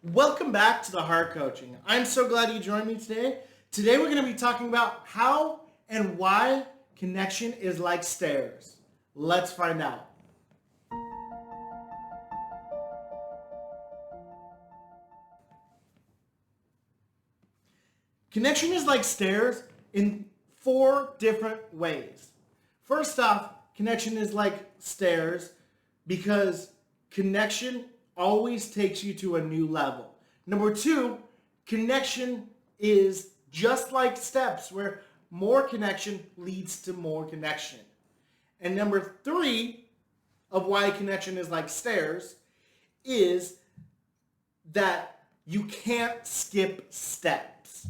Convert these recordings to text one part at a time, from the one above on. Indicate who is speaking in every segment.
Speaker 1: Welcome back to the Heart Coaching. I'm so glad you joined me today. Today we're going to be talking about how and why connection is like stairs. Let's find out. Connection is like stairs in four different ways. First off, connection is like stairs because connection always takes you to a new level. Number two, connection is just like steps where more connection leads to more connection. And number three of why connection is like stairs is that you can't skip steps.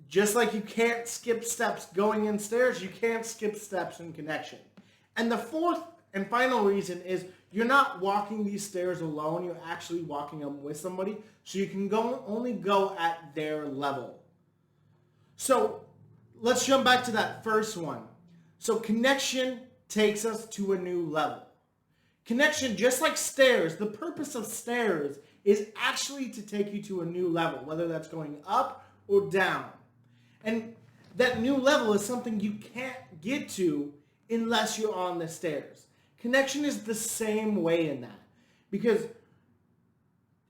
Speaker 1: Just like you can't skip steps going in stairs, you can't skip steps in connection. And the fourth and final reason is you're not walking these stairs alone, you're actually walking them with somebody, so you can only go at their level. So let's jump back to that first one. So connection takes us to a new level. Connection, just like stairs, the purpose of stairs is actually to take you to a new level, whether that's going up or down. And that new level is something you can't get to unless you're on the stairs. Connection is the same way in that. Because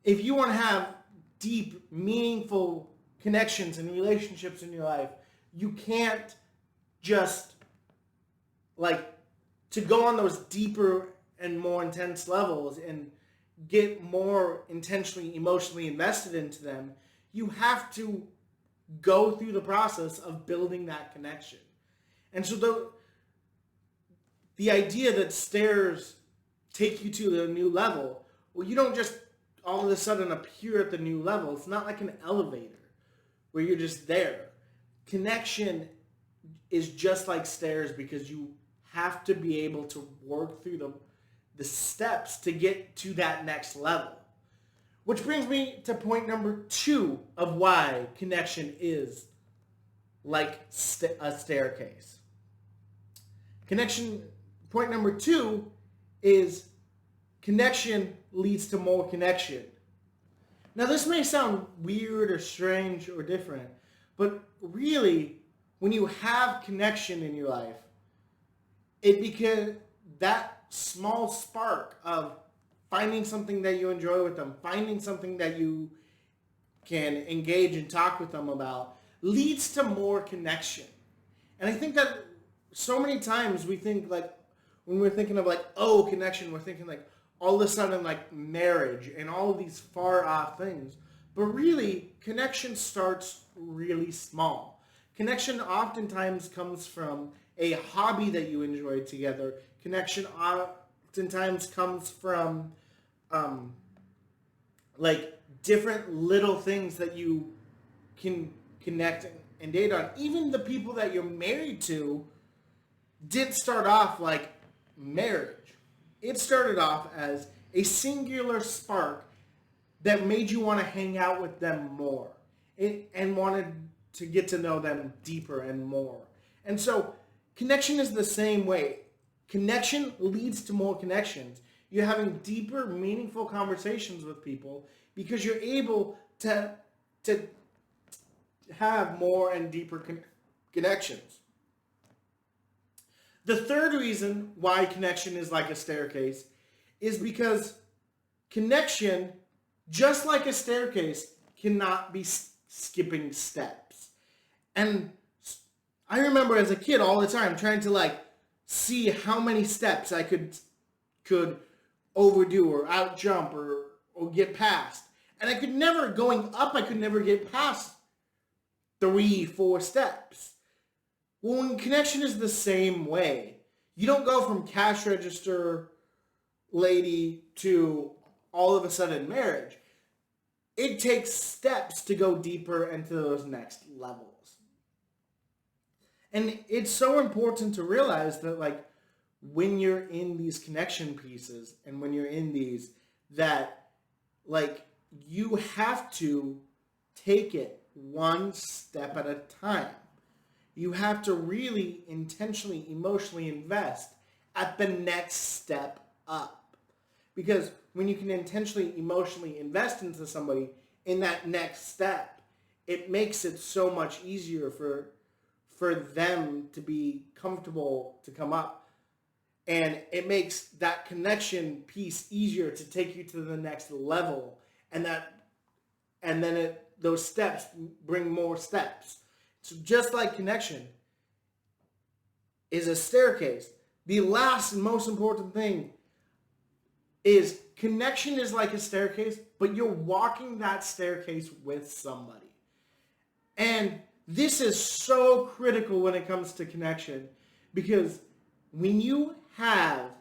Speaker 1: if you want to have deep, meaningful connections and relationships in your life, you can't just to go on those deeper and more intense levels and get more intentionally, emotionally invested into them. You have to go through the process of building that connection. And so the idea that stairs take you to a new level, well, you don't just all of a sudden appear at the new level. It's not like an elevator where you're just there. Connection is just like stairs because you have to be able to work through the steps to get to that next level. Which brings me to point number two of why connection is like a staircase. Point number two is connection leads to more connection. Now this may sound weird or strange or different, but really when you have connection in your life, it becomes that small spark of finding something that you enjoy with them, finding something that you can engage and talk with them about, leads to more connection. And I think that so many times we think when we're thinking of connection, we're thinking all of a sudden marriage and all of these far off things. But really, connection starts really small. Connection oftentimes comes from a hobby that you enjoy together. Connection oftentimes comes from different little things that you can connect and date on. Even the people that you're married to didn't start off like marriage. It started off as a singular spark that made you want to hang out with them more and wanted to get to know them deeper and more. And so connection is the same way. Connection leads to more connections. You're having deeper, meaningful conversations with people because you're able to have more and deeper connections. The third reason why connection is like a staircase is because connection, just like a staircase, cannot be skipping steps. And I remember as a kid all the time trying to see how many steps I could overdo or outjump or get past. And I could never get past 3-4 steps. Well, when connection is the same way, you don't go from cash register lady to all of a sudden marriage. It takes steps to go deeper into those next levels. And it's so important to realize that when you're in these connection pieces and when you're in these, that you have to take it one step at a time. You have to really intentionally, emotionally invest at the next step up. Because when you can intentionally, emotionally invest into somebody in that next step, it makes it so much easier for them to be comfortable to come up. And it makes that connection piece easier to take you to the next level. And then those steps bring more steps. So just like connection is a staircase, the last and most important thing is connection is like a staircase, but you're walking that staircase with somebody. And this is so critical when it comes to connection, because when you have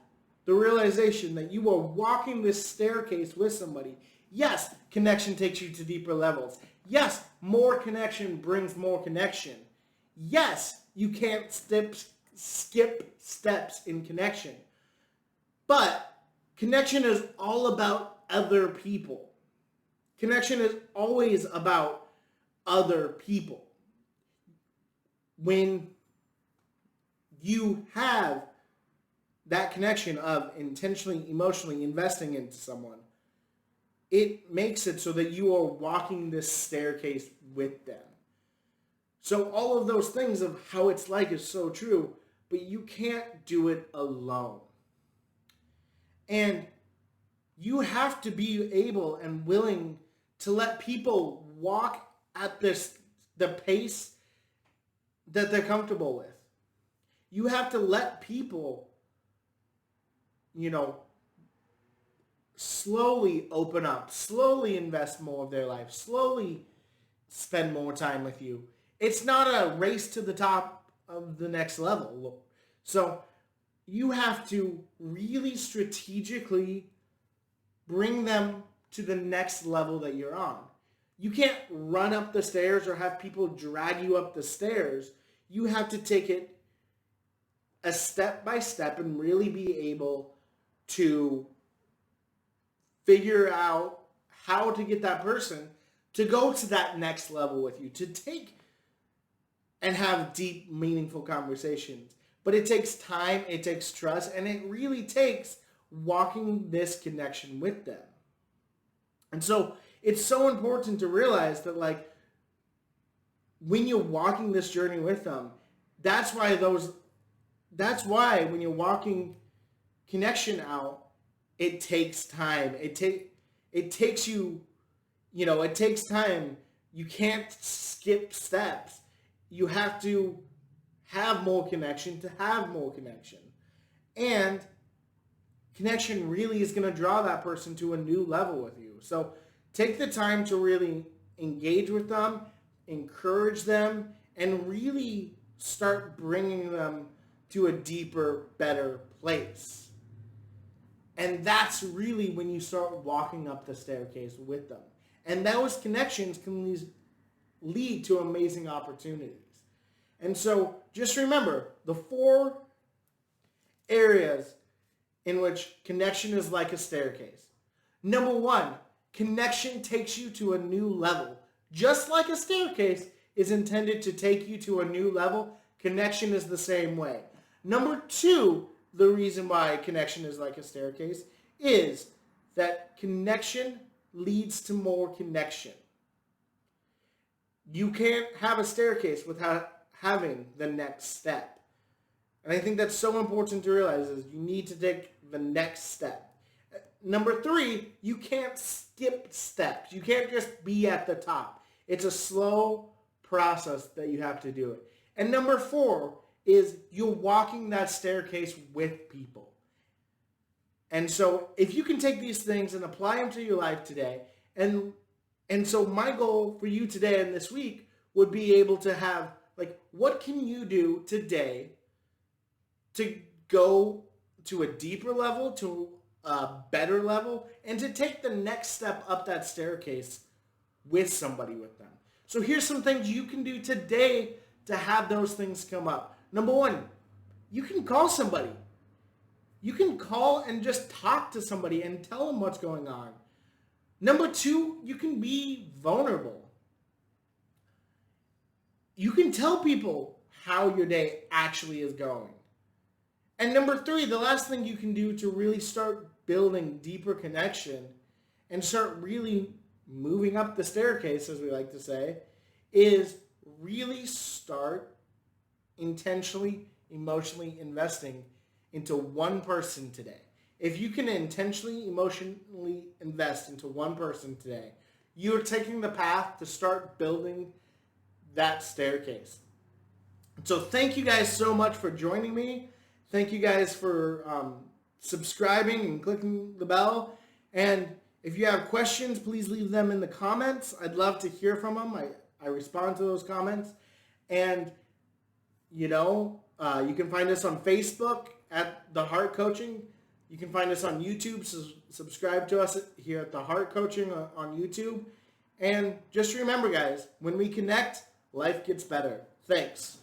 Speaker 1: the realization that you are walking this staircase with somebody, yes, connection takes you to deeper levels. Yes, more connection brings more connection. Yes, you can't skip steps in connection. But connection is all about other people. Connection is always about other people. When you have that connection of intentionally, emotionally investing into someone, it makes it so that you are walking this staircase with them. So all of those things of how it's like is so true, but you can't do it alone. And you have to be able and willing to let people walk at the pace that they're comfortable with. You have to let people, slowly open up, slowly invest more of their life, slowly spend more time with you. It's not a race to the top of the next level. So you have to really strategically bring them to the next level that you're on. You can't run up the stairs or have people drag you up the stairs. You have to take it a step by step and really be able to figure out how to get that person to go to that next level with you, to take and have deep, meaningful conversations. But it takes time, it takes trust, and it really takes walking this connection with them. And so it's so important to realize that, like, when you're walking this journey with them, that's why when you're walking connection out, it takes time. It takes you, it takes time. You can't skip steps. You have to have more connection to have more connection. And connection really is going to draw that person to a new level with you. So take the time to really engage with them, encourage them, and really start bringing them to a deeper, better place. And that's really when you start walking up the staircase with them. And those connections can lead to amazing opportunities. And so just remember the 4 areas in which connection is like a staircase. Number 1, connection takes you to a new level. Just like a staircase is intended to take you to a new level, connection is the same way. Number 2, the reason why connection is like a staircase is that connection leads to more connection. You can't have a staircase without having the next step. And I think that's so important to realize is you need to take the next step. Number 3, you can't skip steps. You can't just be at the top. It's a slow process that you have to do it. And number 4 is you're walking that staircase with people. And so if you can take these things and apply them to your life today, and so my goal for you today and this week would be able to have, like, what can you do today to go to a deeper level, to a better level, and to take the next step up that staircase with somebody with them. So here's some things you can do today to have those things come up. Number 1, you can call somebody. You can call and just talk to somebody and tell them what's going on. Number 2, you can be vulnerable. You can tell people how your day actually is going. And number 3, the last thing you can do to really start building deeper connection and start really moving up the staircase, as we like to say, is really start intentionally, emotionally investing into one person today. If you can intentionally, emotionally invest into one person today, you are taking the path to start building that staircase. So thank you guys so much for joining me. Thank you guys for subscribing and clicking the bell. And if you have questions, please leave them in the comments. I'd love to hear from them. I respond to those comments. And, you can find us on Facebook at The Heart Coaching. You can find us on YouTube. So subscribe to us here at The Heart Coaching on YouTube. And just remember, guys, when we connect, life gets better. Thanks.